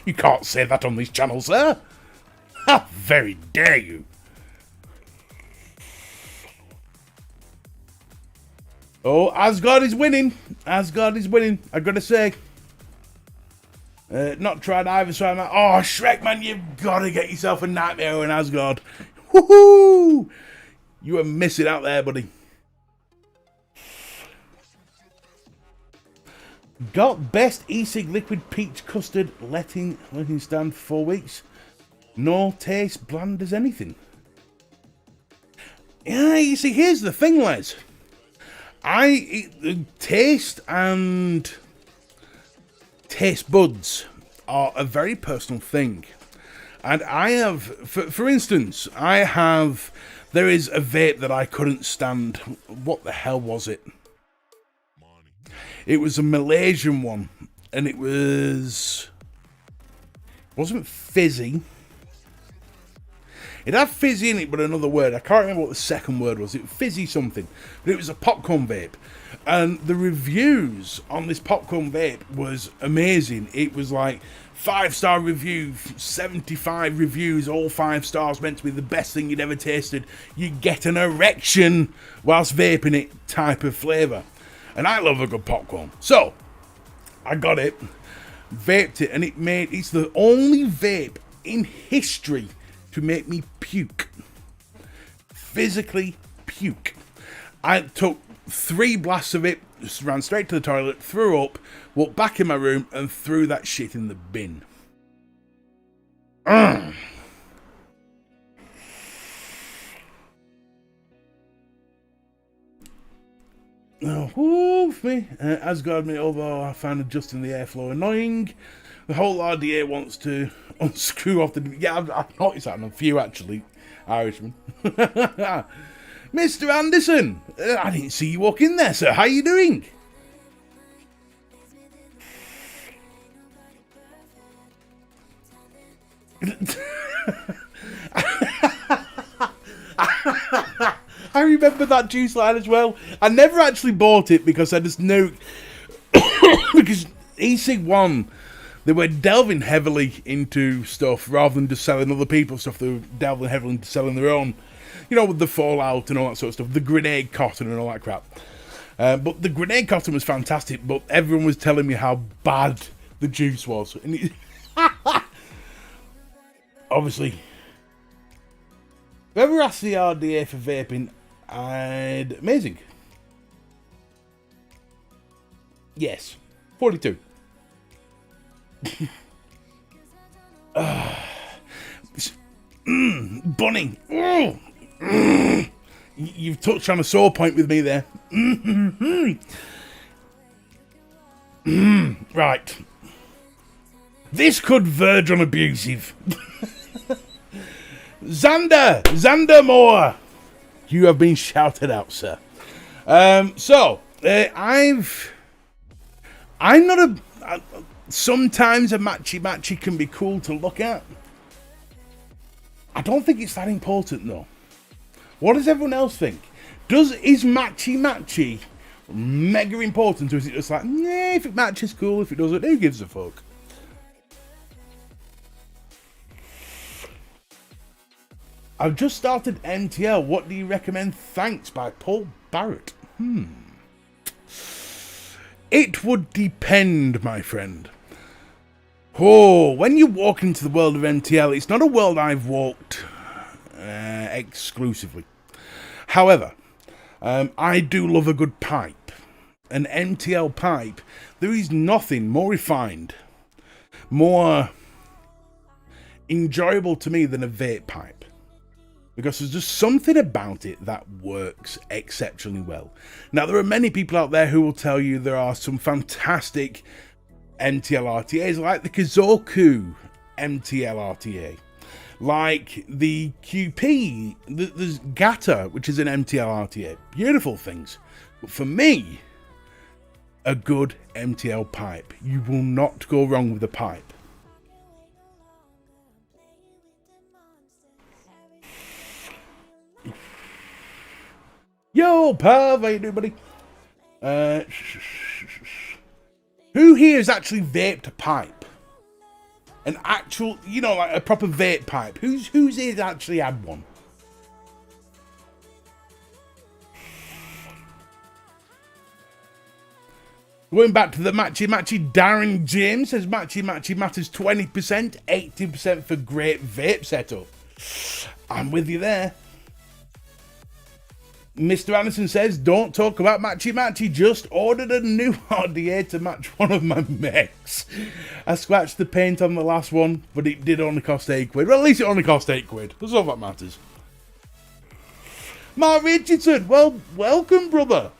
[SPEAKER 3] You can't say that on this channel, sir. How very dare you. Oh, Asgard is winning. Asgard is winning, I gotta say. Not tried either, so I'm like, oh, Shrek, man, you've got to get yourself a Nightmare or an Asgard. Woohoo! You are missing out there, buddy. Got best e-cig liquid peach custard, letting stand for 4 weeks. No taste, bland as anything. Yeah, you see, here's the thing, Les. Taste and taste buds are a very personal thing. And I have, for instance, there is a vape that I couldn't stand. What the hell was it? It was a Malaysian one, and it wasn't fizzy. It had fizzy in it, but another word. I can't remember what the second word was. It was fizzy something, but it was a popcorn vape. And the reviews on this popcorn vape was amazing. It was like 5-star review, 75 reviews, all 5 stars, meant to be the best thing you'd ever tasted. You get an erection whilst vaping it type of flavour. And I love a good popcorn. So, I got it, vaped it, and it's the only vape in history to make me puke. Physically puke. I took 3 blasts of it, just ran straight to the toilet, threw up, walked back in my room, and threw that shit in the bin. Oh, me. Asgard me, although I found adjusting the airflow annoying. The whole RDA wants to unscrew off the... Yeah, I've noticed that on a few, actually, Irishmen. Mr. Anderson, I didn't see you walk in there, sir. How are you doing? I remember that juice line as well. I never actually bought it because I just knew... because e-cig 1... They were delving heavily into stuff rather than just selling other people's stuff. They were delving heavily into selling their own, you know, with the Fallout and all that sort of stuff, the grenade cotton and all that crap. But the grenade cotton was fantastic, but everyone was telling me how bad the juice was. And obviously, whoever asked the RDA for vaping, amazing. Yes, 42. Bunny. You've touched on a sore point with me there. Right. This could verge on abusive. Xander Moore. You have been shouted out, sir. I'm not a... sometimes a matchy can be cool to look at. I don't think it's that important, though. What does everyone else think? Is matchy mega important, or is it just like, nah, if it matches, cool, if it doesn't, who gives a fuck? I've just started MTL. What do you recommend? Thanks, by Paul Barrett. It would depend, my friend. Oh, when you walk into the world of MTL, it's not a world I've walked exclusively. However, I do love a good pipe. An MTL pipe, there is nothing more refined, more enjoyable to me than a vape pipe. Because there's just something about it that works exceptionally well. Now, there are many people out there who will tell you there are some fantastic MTL RTAs, like the Kazoku MTL RTA, like the QP, there's Gata, which is an MTL RTA. Beautiful things. But for me, a good MTL pipe. You will not go wrong with a pipe. Yo, Perv, how you doing, buddy? Who here has actually vaped a pipe? An actual, you know, like a proper vape pipe. Who's here actually had one? Going back to the matchy, Darren James says matchy matters 20%, 80% for great vape setup. I'm with you there. Mr. Anderson says, don't talk about matchy, just ordered a new RDA to match one of my mechs. I scratched the paint on the last one, but it did only cost £8. Well, at least it only cost £8. That's all that matters. Mark Richardson, well, welcome, brother.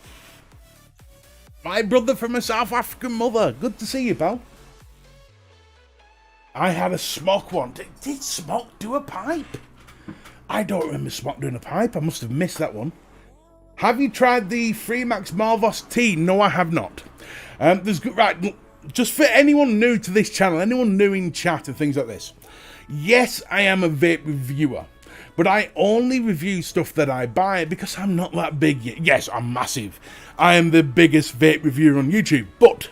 [SPEAKER 3] My brother from a South African mother. Good to see you, pal. I had a Smock one. Did Smock do a pipe? I don't remember Smock doing a pipe. I must have missed that one. Have you tried the Freemax Marvos T? No, I have not. Right, just for anyone new to this channel, anyone new in chat and things like this. Yes, I am a vape reviewer, but I only review stuff that I buy because I'm not that big yet. Yes, I'm massive. I am the biggest vape reviewer on YouTube, but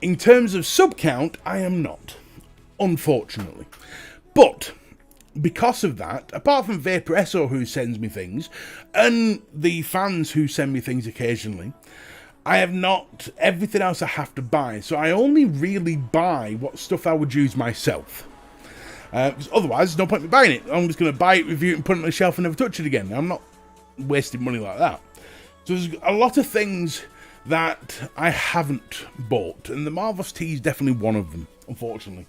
[SPEAKER 3] in terms of sub count, I am not, unfortunately. But because of that, apart from Vaporesso who sends me things, and the fans who send me things occasionally, I have not everything else I have to buy. So I only really buy what stuff I would use myself. Because otherwise, there's no point in buying it. I'm just going to buy it, review it, and put it on the shelf and never touch it again. I'm not wasting money like that. So there's a lot of things that I haven't bought, and the Marvos T is definitely one of them, unfortunately.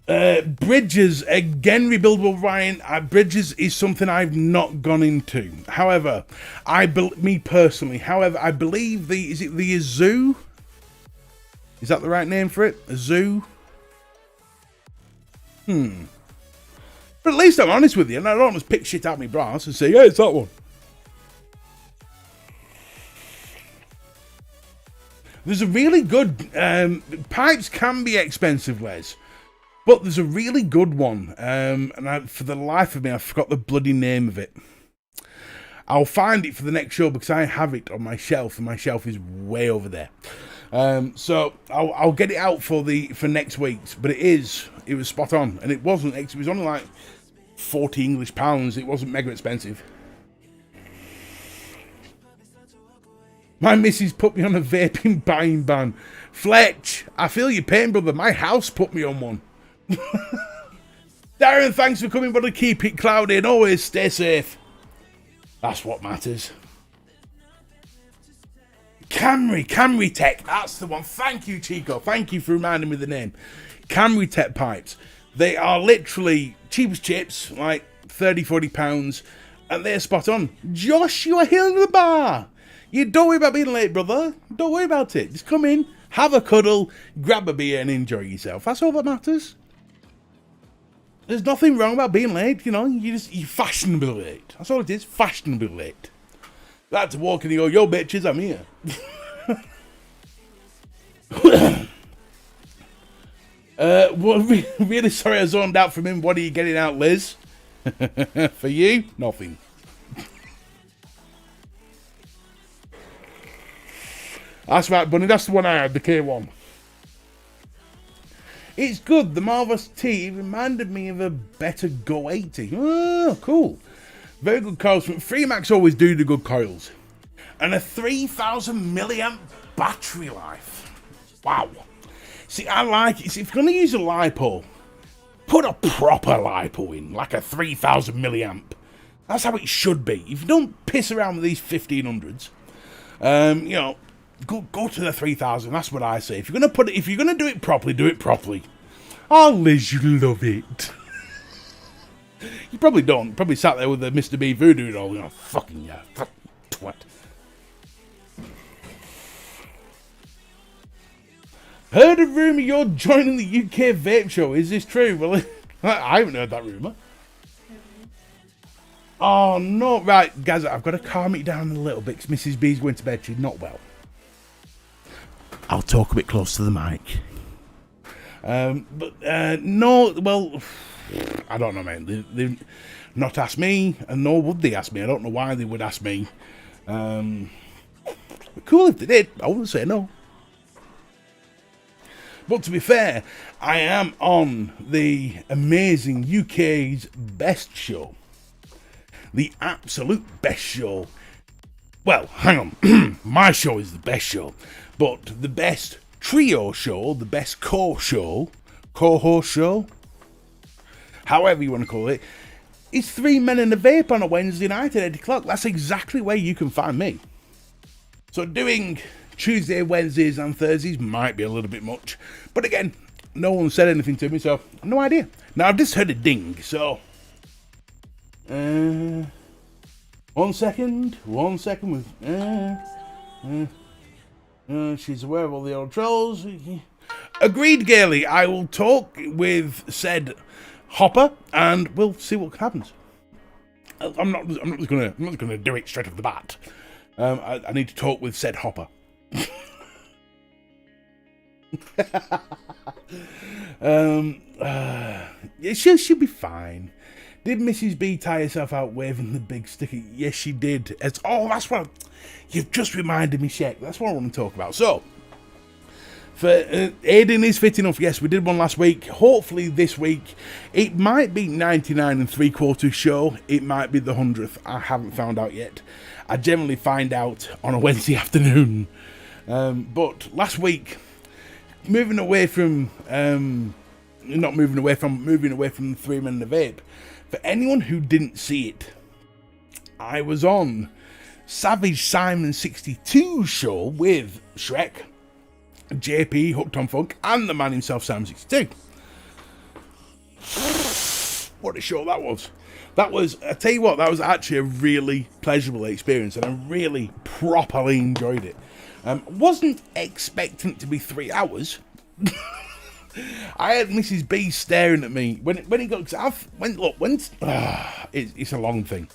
[SPEAKER 3] Bridges, again, rebuildable Ryan. Bridges is something I've not gone into. However, I believe is it the Azoo? Is that the right name for it? Azoo? But at least I'm honest with you, and I don't just pick shit out of my brass and say, yeah, it's that one. There's a really good... pipes can be expensive, Les. But there's a really good one, and for the life of me, I forgot the bloody name of it. I'll find it for the next show because I have it on my shelf, and my shelf is way over there. So I'll get it out for next week's. But it was spot on, and it wasn't. It was only like £40 English. It wasn't mega expensive. My missus put me on a vaping buying ban. Fletch, I feel your pain, brother. My house put me on one. Darren, thanks for coming, buddy. Keep it cloudy and always stay safe. That's what matters. Camry Tech. That's the one. Thank you, Chico. Thank you for reminding me of the name. Camry Tech pipes. They are literally cheap as chips, like 30, 40 pounds, and they're spot on. Joshua Hill in the bar. You don't worry about being late, brother. Don't worry about it. Just come in, have a cuddle, grab a beer, and enjoy yourself. That's all that matters. There's nothing wrong about being late, you know. You're fashionably late. That's all it is. Fashionably late. That's walking and go, yo, bitches, I'm here. Well, really sorry I zoned out from him. What are you getting out, Liz? For you, nothing. That's right, Bunny. That's the one I had, the K1. It's good. The Marvelous T reminded me of a better Go 80. Oh, cool. Very good coils. Freemax always do the good coils. And a 3,000 milliamp battery life. Wow. See, I like it. See, if you're going to use a LiPo, put a proper LiPo in, like a 3,000 milliamp. That's how it should be. If you don't piss around with these 1500s, you know, go to the 3,000. That's what I say. If you're gonna do it properly, do it properly. Oh, Liz, you love it. You probably don't. Probably sat there with the Mr. B voodoo and all. You know, fucking yeah, fuck twat. Heard a rumour you're joining the UK Vape Show. Is this true? Well, I haven't heard that rumour. Oh, no. Right, guys, I've got to calm it down a little bit because Mrs. B's going to bed. She's not well. I'll talk a bit close to the mic. No, well, I don't know, man. They've not asked me, and nor would they ask me. I don't know why they would ask me. Cool if they did. I wouldn't say no. But to be fair, I am on the amazing UK's best show. The absolute best show. Well, hang on. My show is the best show. But the best trio show, the best co-host show, however you want to call it, is Three Men and a Vape on a Wednesday night at 8 o'clock. That's exactly where you can find me. So doing Tuesday, Wednesdays and Thursdays might be a little bit much. But again, no one said anything to me, so no idea. Now, I've just heard a ding, so... One second with... she's aware of all the old trolls. Agreed, Gailey. I will talk with said Hopper, and we'll see what happens. I'm not gonna do it straight off the bat. I need to talk with said Hopper. She'll be fine. Did Mrs. B tie herself out waving the big sticky? Yes, she did. That's what you've just reminded me, Shek. That's what I want to talk about. So, for Aiden is fit enough. Yes, we did one last week. Hopefully this week, it might be 99 3/4 show. It might be the 100th. I haven't found out yet. I generally find out on a Wednesday afternoon. But last week, moving away from the 3 Men and a Vape. For anyone who didn't see it, I was on Savage Simon 62 show with Shrek, JP, Hooked on Funk, and the man himself, Simon 62. What a show that was. I tell you what, that was actually a really pleasurable experience, and I really properly enjoyed it. Wasn't expecting it to be 3 hours. I had Mrs. B staring at me when he got. It's a long thing.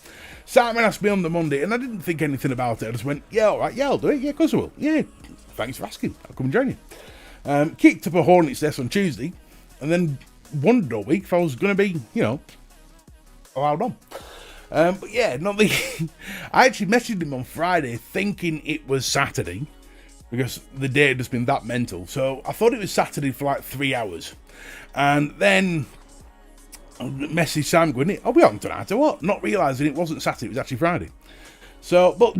[SPEAKER 3] Simon asked me on the Monday, and I didn't think anything about it. I just went, yeah, all right, yeah, I'll do it. Yeah, of course I will. Yeah, thanks for asking. I'll come and join you. Kicked up a hornet's nest on Tuesday, and then wondered all week if I was going to be, allowed on. But yeah, I actually messaged him on Friday thinking it was Saturday, because the day had just been that mental. So I thought it was Saturday for like 3 hours. And then I messaged Sam going, are we on tonight or what? Not realising it wasn't Saturday, it was actually Friday. So, but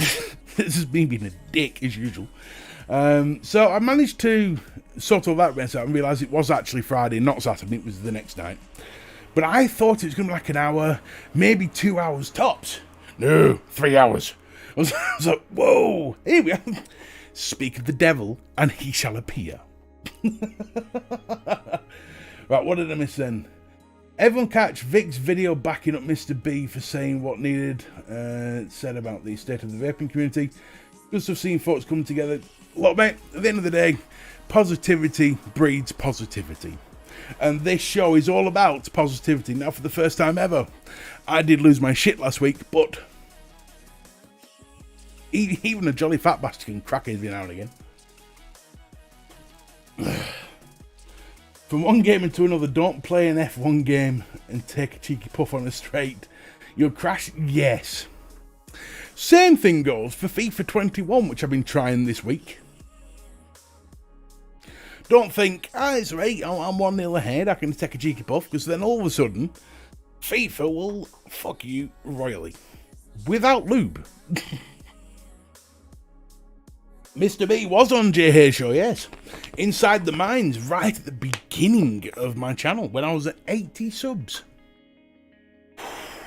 [SPEAKER 3] this is me being a dick as usual. So I managed to sort all that mess out and realise it was actually Friday, not Saturday, it was the next night. But I thought it was going to be like an hour, maybe 2 hours tops. No, 3 hours. I was like, whoa, here we are. Speak of the devil, and he shall appear. Right, what did I miss then? Everyone catch Vic's video backing up Mr. B for saying what needed said about the state of the vaping community. Just have seen folks come together. Look, mate, at the end of the day, positivity breeds positivity. And this show is all about positivity. Now, for the first time ever, I did lose my shit last week, but even a jolly fat bastard can crack every now and again. From one game into another, don't play an F1 game and take a cheeky puff on a straight. You'll crash, yes. Same thing goes for FIFA 21, which I've been trying this week. Don't think, it's right, I'm 1-0 ahead, I can take a cheeky puff, because then all of a sudden, FIFA will fuck you royally. Without lube. Mr. B was on J. Hayes Show, yes. Inside the Mines, right at the beginning of my channel, when I was at 80 subs.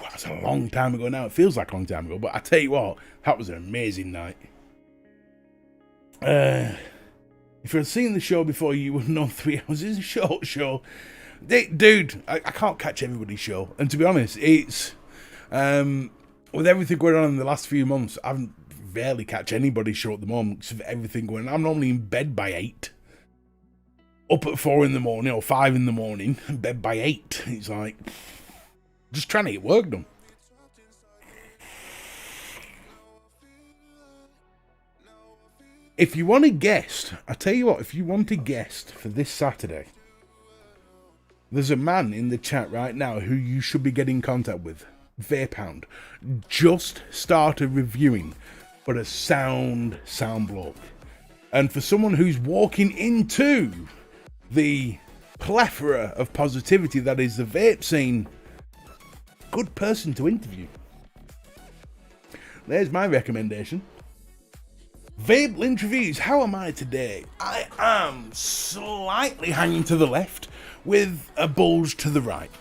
[SPEAKER 3] That's a long time ago now. It feels like a long time ago, but I tell you what, that was an amazing night. If you've seen the show before, you would know 3 hours is a short show. Dude, I can't catch everybody's show. And to be honest, it's... with everything going on in the last few months, I haven't barely catch anybody's show at the moment because of everything going on. I'm normally in bed by 8. Up at 4 in the morning or 5 in the morning, in bed by 8. It's like, just trying to get work done. If you want a guest, I tell you what, if you want a guest for this Saturday, there's a man in the chat right now who you should be getting in contact with. VapeHound. Just started reviewing, but a sound bloke. And for someone who's walking into the plethora of positivity that is the vape scene, good person to interview. There's my recommendation. Vape Lynch Reviews. How am I today? I am slightly hanging to the left with a bulge to the right.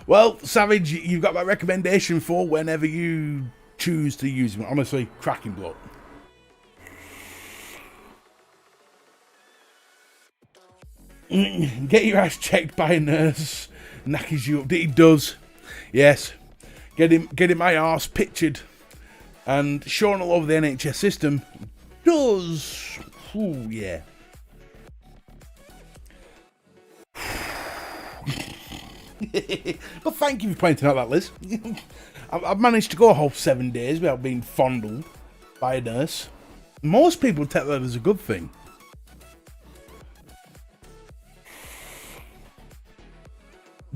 [SPEAKER 3] Well, Savage, you've got my recommendation for whenever you choose to use them. Honestly, cracking bloke. Get your ass checked by a nurse. Knackers you up. He does. Yes. Get him my arse pictured and shown all over the NHS system. Does. Ooh, yeah. But thank you for pointing out that, Liz. I've managed to go a whole 7 days without being fondled by a nurse. Most people take that as a good thing.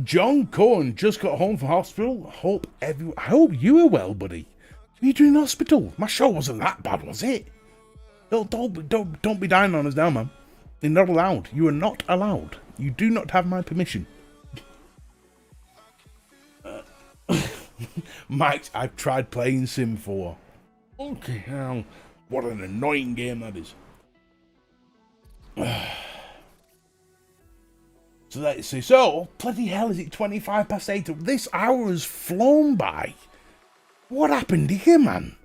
[SPEAKER 3] John Cohen just got home from hospital. I hope you are well, buddy. What are you doing in hospital? My show wasn't that bad, was it? Don't be dying on us now, man. You're not allowed. You are not allowed. You do not have my permission. Mike, I've tried playing Sim 4. Okay, now, what an annoying game that is. So let's see. So, bloody hell, is it 25 past 8? This hour has flown by. What happened here, man?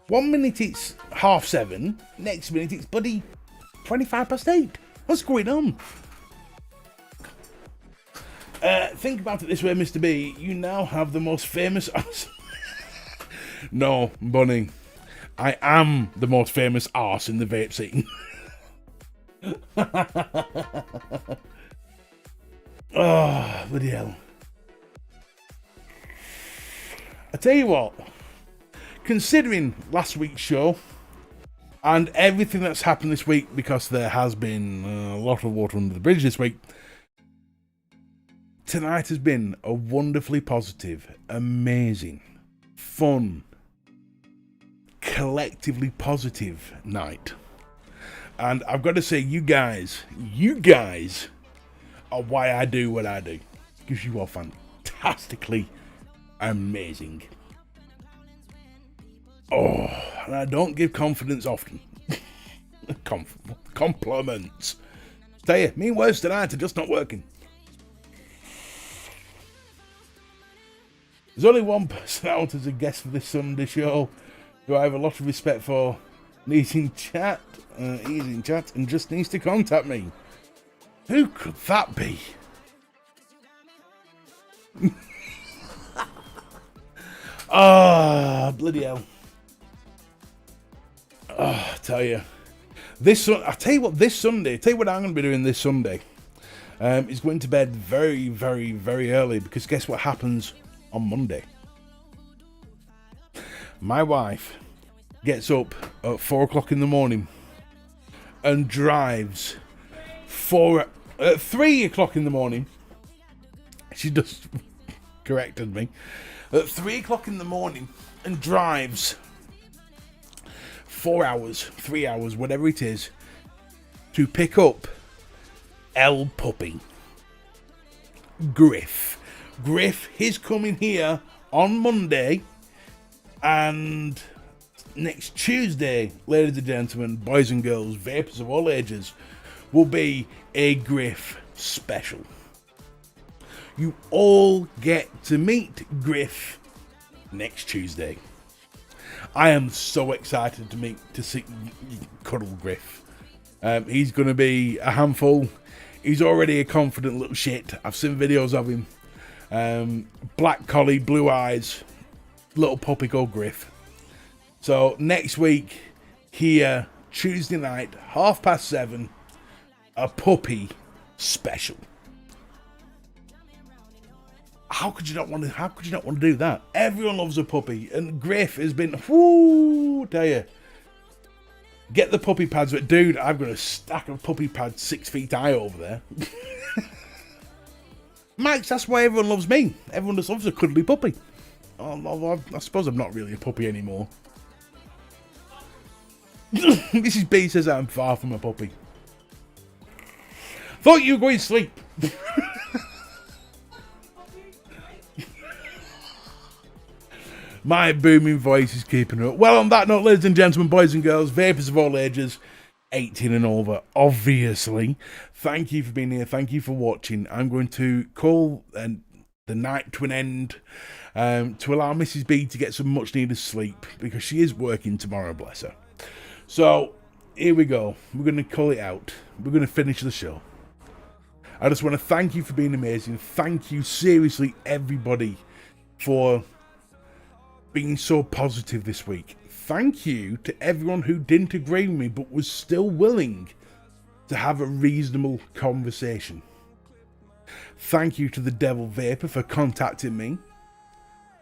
[SPEAKER 3] 1 minute it's 7:30. Next minute it's bloody 25 past 8. What's going on? Think about it this way, Mr. B. You now have the most famous... No, Bunny. I am the most famous arse in the vape scene. Oh, bloody hell. I tell you what, considering last week's show and everything that's happened this week, because there has been a lot of water under the bridge this week, tonight has been a wonderfully positive, amazing, fun, collectively positive night. And I've got to say, you guys are why I do what I do. Because you are fantastically amazing. Oh, and I don't give confidence often. Compliments. Tell you, me words tonight are just not working. There's only one person out as a guest for this Sunday show who I have a lot of respect for. He's in chat, and just needs to contact me. Who could that be? Ah, bloody hell. I tell you. I tell you what, this Sunday, tell you what I'm going to be doing this Sunday. Is going to bed very, very, very early, because guess what happens on Monday? My wife gets up at 4 o'clock in the morning and drives 3 o'clock in the morning. She just corrected me. At 3 o'clock in the morning and drives 4 hours, 3 hours, whatever it is, to pick up El Puppy. Griff. He's coming here on Monday, and next Tuesday, ladies and gentlemen, boys and girls, vapers of all ages, will be a Griff special. You all get to meet Griff next Tuesday. I am so excited to see cuddle Griff. He's going to be a handful. He's already a confident little shit. I've seen videos of him. Black collie, blue eyes, little puppy called Griff. So next week, here, Tuesday night, 7:30, a puppy special. How could you not want to do that? Everyone loves a puppy, and Griff has been, tell you. Get the puppy pads, but dude, I've got a stack of puppy pads 6 feet high over there. Max, that's why everyone loves me. Everyone just loves a cuddly puppy. I suppose I'm not really a puppy anymore. Mrs. B says I'm far from a puppy. Thought you were going to sleep. My booming voice is keeping her up. Well, on that note, ladies and gentlemen, boys and girls, vapers of all ages, 18 and over, obviously. Thank you for being here. Thank you for watching. I'm going to call the night to an end to allow Mrs. B to get some much needed sleep, because she is working tomorrow, bless her. So, here we go. We're going to call it out. We're going to finish the show. I just want to thank you for being amazing. Thank you, seriously, everybody, for being so positive this week. Thank you to everyone who didn't agree with me but was still willing to have a reasonable conversation. Thank you to the Devil Vapor for contacting me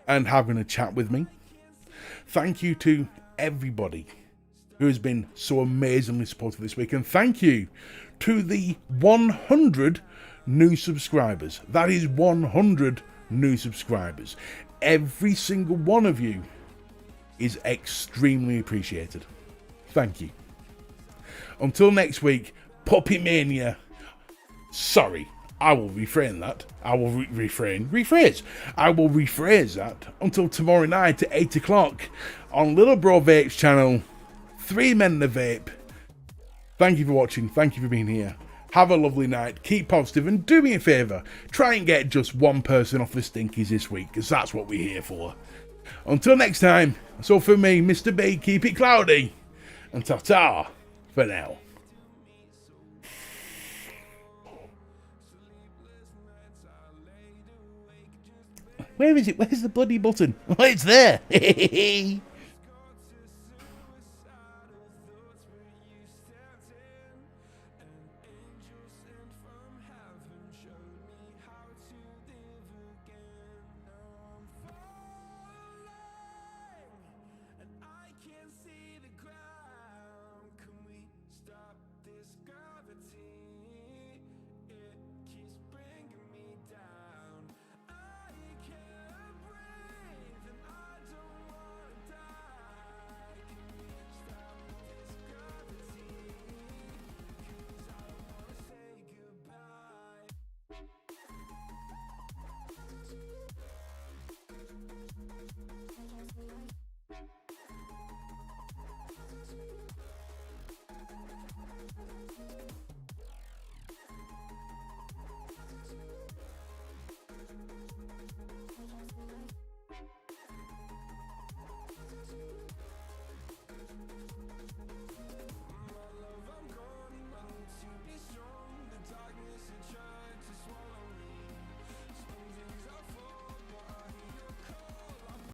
[SPEAKER 3] and having a chat with me. Thank you to everybody who has been so amazingly supportive this week, and thank you to the 100 new subscribers. That is 100 new subscribers. Every single one of you is extremely appreciated. Thank you. Until next week, Puppy Mania. Sorry, I will refrain that. I will rephrase. I will rephrase that until tomorrow night at 8 o'clock on Little Bro Vape's channel, 3 Men in a Vape. Thank you for watching. Thank you for being here. Have a lovely night, keep positive, and do me a favour, try and get just one person off the stinkies this week, because that's what we're here for. Until next time, so for me, Mr. B, keep it cloudy, and ta-ta for now. Where is it? Where's the bloody button? Oh, it's there!